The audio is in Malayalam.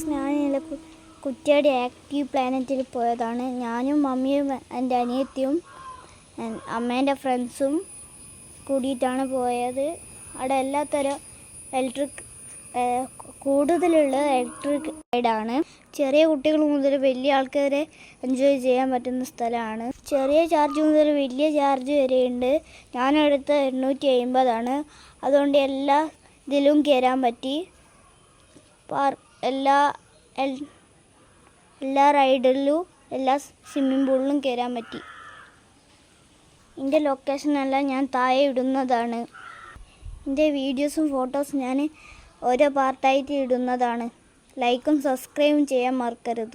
ഗൈസ്, ഞാൻ കുറ്റ്യാടി ആക്റ്റീവ് പ്ലാനറ്റിൽ പോയതാണ്. ഞാനും മമ്മിയും എൻ്റെ അനിയത്തിയും അമ്മേൻ്റെ ഫ്രണ്ട്സും കൂടിയിട്ടാണ് പോയത്. അവിടെ എല്ലാത്തരം കൂടുതലുള്ള ഇലക്ട്രിക് റൈഡാണ്. ചെറിയ കുട്ടികൾ മുതൽ വലിയ ആൾക്കാരെ എൻജോയ് ചെയ്യാൻ പറ്റുന്ന സ്ഥലമാണ്. ചെറിയ ചാർജ് മുതൽ വലിയ ചാർജ് വരെയുണ്ട്. ഞാനെടുത്ത 850 അതുകൊണ്ട് എല്ലാ ഇതിലും കയറാൻ പറ്റി. എല്ലാ റൈഡിലും എല്ലാ സ്വിമ്മിംഗ് പൂളിലും കയറാൻ പറ്റി. എൻ്റെ ലൊക്കേഷനെല്ലാം ഞാൻ താഴെ ഇടുന്നതാണ്. എൻ്റെ വീഡിയോസും ഫോട്ടോസും ഞാൻ ഓരോ പാർട്ടായിട്ട് ഇടുന്നതാണ്. ലൈക്കും സബ്സ്ക്രൈബും ചെയ്യാൻ മറക്കരുത്.